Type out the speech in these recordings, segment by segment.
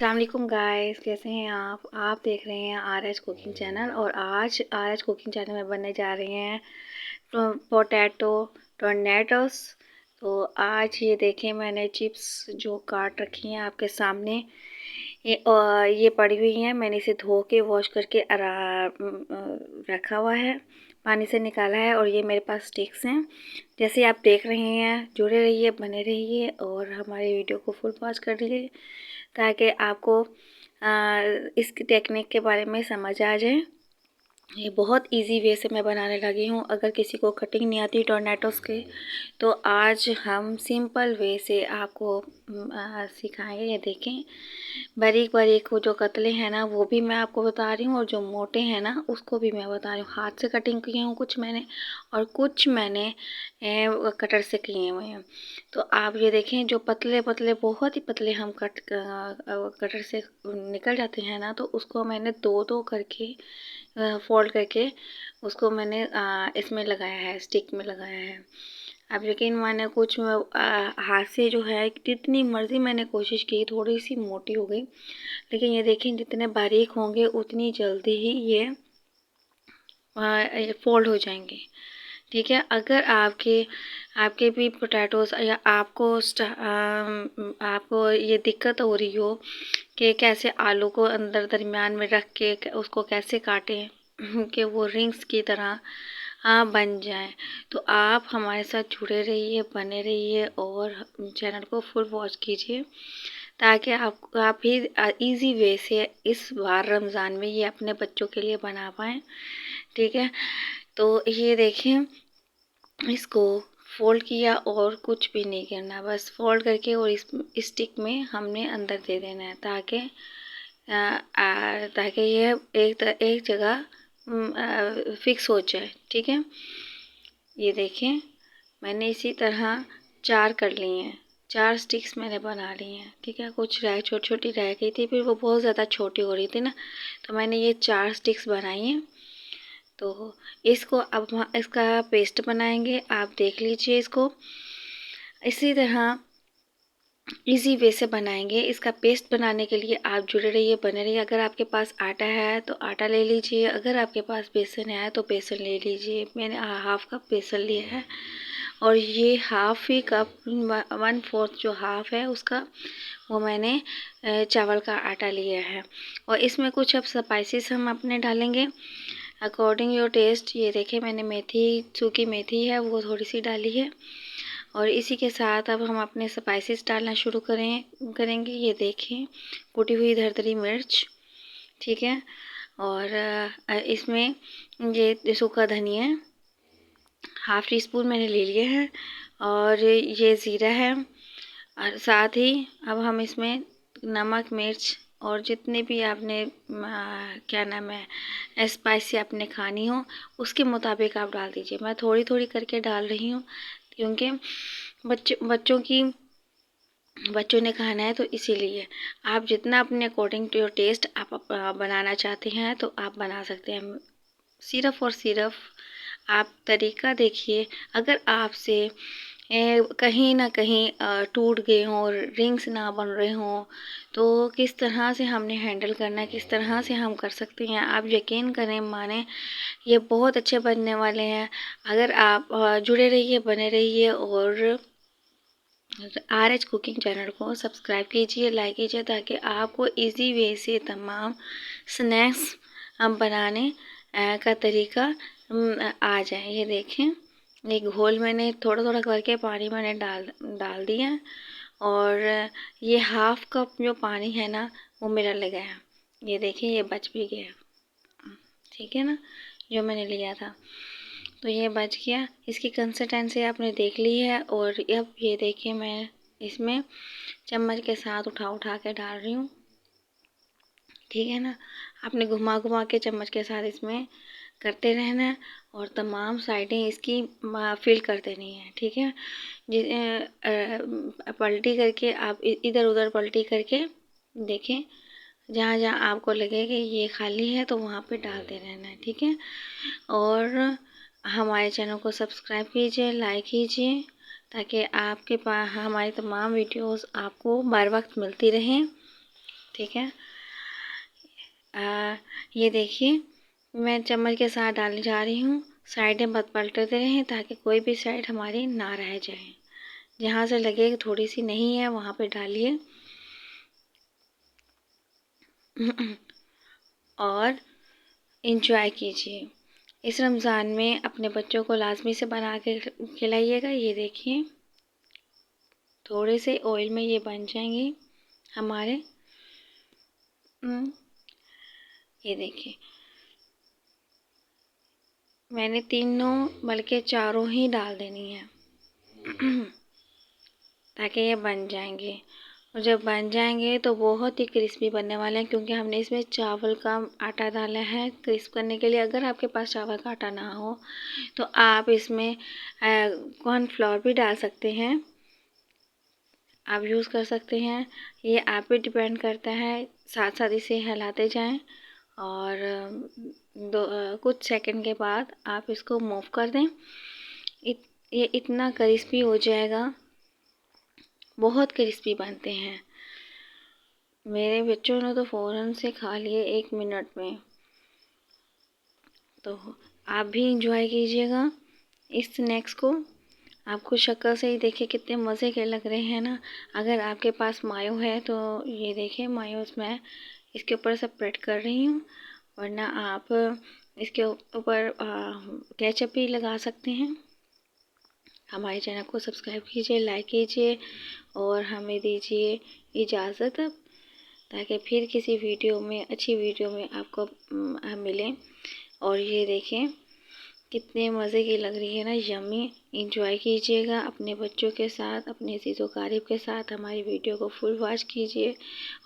अस्सलामुअलैकुम गाइस, कैसे हैं आप देख रहे हैं आर.एच कुकिंग चैनल। और आज आर.एच कुकिंग चैनल में बनने जा रहे हैं पोटैटो टोर्नेडोस। तो आज ये देखें, मैंने चिप्स जो काट रखी हैं आपके सामने, ये पड़ी हुई हैं। मैंने इसे धो के वॉश करके रखा हुआ है, पानी से निकाला है। और ये मेरे पास स्टिक्स हैं। जैसे आप देख रहे हैं, जुड़े रहिए, बने रहिए और हमारे वीडियो को फुल वॉच कर लीजिए ताकि आपको इस टेक्निक के बारे में समझ आ जाए। ये बहुत इजी वे से मैं बनाने लगी हूँ। अगर किसी को कटिंग नहीं आती टोर्नेडोस के, तो आज हम सिंपल वे से आपको सिखाएंगे। ये देखें, बारीक बारीक वो जो कतले हैं ना, वो भी मैं आपको बता रही हूँ, और जो मोटे हैं ना, उसको भी मैं बता रही हूँ। हाथ से कटिंग किए हूँ कुछ मैंने, और कुछ मैंने कटर से किए हुए हैं। तो आप ये देखें, जो पतले पतले, बहुत ही पतले हम कटर से निकल जाते हैं ना, तो उसको मैंने दो दो करके फोल्ड करके उसको मैंने इसमें लगाया है, स्टिक में लगाया है। अब यकीन माने, कुछ हाथ से जो है, जितनी मर्ज़ी मैंने कोशिश की, थोड़ी सी मोटी हो गई। लेकिन ये देखें, जितने बारीक होंगे उतनी जल्दी ही ये फोल्ड हो जाएंगे। ठीक है। अगर आपके भी पोटैटोस, या आपको ये दिक्कत हो रही हो कि कैसे आलू को अंदर दरमियान में रख के उसको कैसे काटें कि वो रिंग्स की तरह बन जाए, तो आप हमारे साथ जुड़े रहिए, बने रहिए और चैनल को फुल वॉच कीजिए ताकि आप भी इजी वे से इस बार रमज़ान में ये अपने बच्चों के लिए बना पाएँ। ठीक है। तो ये देखें, इसको फोल्ड किया और कुछ भी नहीं करना, बस फोल्ड करके और इस स्टिक में हमने अंदर दे देना है ताकि ये एक जगह फिक्स हो जाए। ठीक है। ये देखें, मैंने इसी तरह 4 कर ली हैं, 4 स्टिक्स मैंने बना ली हैं। ठीक है। कुछ छोटी छोटी रह गई थी, फिर वो बहुत ज़्यादा छोटी हो रही थी ना, तो मैंने ये 4 स्टिक्स बनाई हैं। तो इसको अब हम इसका पेस्ट बनाएंगे। आप देख लीजिए, इसको इसी तरह इजी वे से बनाएंगे। इसका पेस्ट बनाने के लिए आप जुड़े रहिए, बने रहिए। अगर आपके पास आटा है तो आटा ले लीजिए, अगर आपके पास बेसन है तो बेसन ले लीजिए। मैंने हाफ कप बेसन लिया है, और ये हाफ ही कप, 1/4 जो हाफ है उसका, वो मैंने चावल का आटा लिया है। और इसमें कुछ अब स्पाइसेस हम अपने डालेंगे अकॉर्डिंग योर टेस्ट। ये देखें, मैंने मेथी, सूखी मेथी है, वो थोड़ी सी डाली है। और इसी के साथ अब हम अपने स्पाइसेस डालना शुरू करेंगे। ये देखें, कुटी हुई दरदरी मिर्च। ठीक है। और इसमें ये सूखा धनिया हाफ टी स्पून मैंने ले लिया है, और ये ज़ीरा है। और साथ ही अब हम इसमें नमक, मिर्च और जितने भी आपने क्या नाम है स्पाइसी आपने खानी हो, उसके मुताबिक आप डाल दीजिए। मैं थोड़ी थोड़ी करके डाल रही हूँ क्योंकि बच्चों ने खाना है, तो इसीलिए आप जितना अपने अकॉर्डिंग टू योर टेस्ट आप बनाना चाहते हैं तो आप बना सकते हैं। सिर्फ़ और सिर्फ आप तरीका देखिए। अगर आपसे कहीं ना कहीं टूट गए हों और रिंग्स ना बन रहे हों, तो किस तरह से हमने हैंडल करना है, किस तरह से हम कर सकते हैं, आप यकीन करें, माने, ये बहुत अच्छे बनने वाले हैं। अगर आप जुड़े रहिए, बने रहिए और आर.एच कुकिंग चैनल को सब्सक्राइब कीजिए, लाइक कीजिए, ताकि आपको इजी वे से तमाम स्नैक्स बनाने का तरीका आ जाए। ये देखें, एक घोल मैंने थोड़ा थोड़ा करके पानी मैंने डाल दिया, और ये हाफ कप जो पानी है ना, वो मेरा लगा है। ये देखिए, ये बच भी गया। ठीक है ना, जो मैंने लिया था, तो ये बच गया। इसकी कंसिस्टेंसी आपने देख ली है। और अब ये देखिए, मैं इसमें चम्मच के साथ उठा के डाल रही हूँ। ठीक है ना, आपने घुमा घुमा के चम्मच के साथ इसमें करते रहना है, और तमाम साइडें इसकी फिल कर देनी है। ठीक है। पलटी करके आप इधर उधर पलटी करके देखें, जहाँ जहाँ आपको लगे कि ये खाली है तो वहाँ पे डालते रहना है। ठीक है। और हमारे चैनल को सब्सक्राइब कीजिए, लाइक कीजिए, ताकि आपके पास हमारी तमाम वीडियोस आपको बर वक्त मिलती रहें। ठीक है। ये देखिए, मैं चम्मच के साथ डालने जा रही हूँ। साइडें मत पलटते रहें ताकि कोई भी साइड हमारी ना रह जाए। जहाँ से लगे कि थोड़ी सी नहीं है वहाँ पे डालिए। और इंजॉय कीजिए। इस रमज़ान में अपने बच्चों को लाजमी से बना के खिलाइएगा। ये देखिए, थोड़े से ऑयल में ये बन जाएंगे हमारे। ये देखिए, मैंने तीनों बल्कि चारों ही डाल देनी है ताकि ये बन जाएंगे। और जब बन जाएंगे तो बहुत ही क्रिस्पी बनने वाले हैं, क्योंकि हमने इसमें चावल का आटा डाला है क्रिस्प करने के लिए। अगर आपके पास चावल का आटा ना हो तो आप इसमें कॉर्नफ्लोर भी डाल सकते हैं, आप यूज़ कर सकते हैं। ये आप पे डिपेंड करता है। साथ साथ इसे हिलाते जाएं और कुछ सेकंड के बाद आप इसको मूव कर दें। ये इतना क्रिस्पी हो जाएगा, बहुत क्रिस्पी बनते हैं। मेरे बच्चों ने तो फ़ौरन से खा लिए 1 मिनट में। तो आप भी इंजॉय कीजिएगा इस स्नैक्स को। आपको शक्ल से ही देखिए कितने मज़े के लग रहे हैं ना। अगर आपके पास मायो है तो ये देखिए, मायो मैं इसके ऊपर स्प्रेड कर रही हूँ, वरना आप इसके ऊपर केचप भी लगा सकते हैं। हमारे चैनल को सब्सक्राइब कीजिए, लाइक कीजिए और हमें दीजिए इजाज़त, ताकि फिर किसी वीडियो में, अच्छी वीडियो में आपको मिलें। और ये देखें कितने मज़े की लग रही है ना, यम्मी। इंजॉय कीजिएगा अपने बच्चों के साथ, अपने अज़ीज़ व क़रीब के साथ। हमारी वीडियो को फुल वॉच कीजिए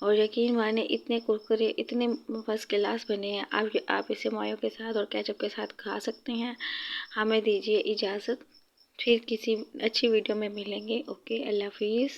और यकीन माने इतने कुरकुरे, इतने फर्स्ट क्लास बने हैं। आप इसे मायो के साथ और केचप के साथ खा सकते हैं। हमें दीजिए इजाज़त, फिर किसी अच्छी वीडियो में मिलेंगे। ओके, अल्लाह हाफिज़।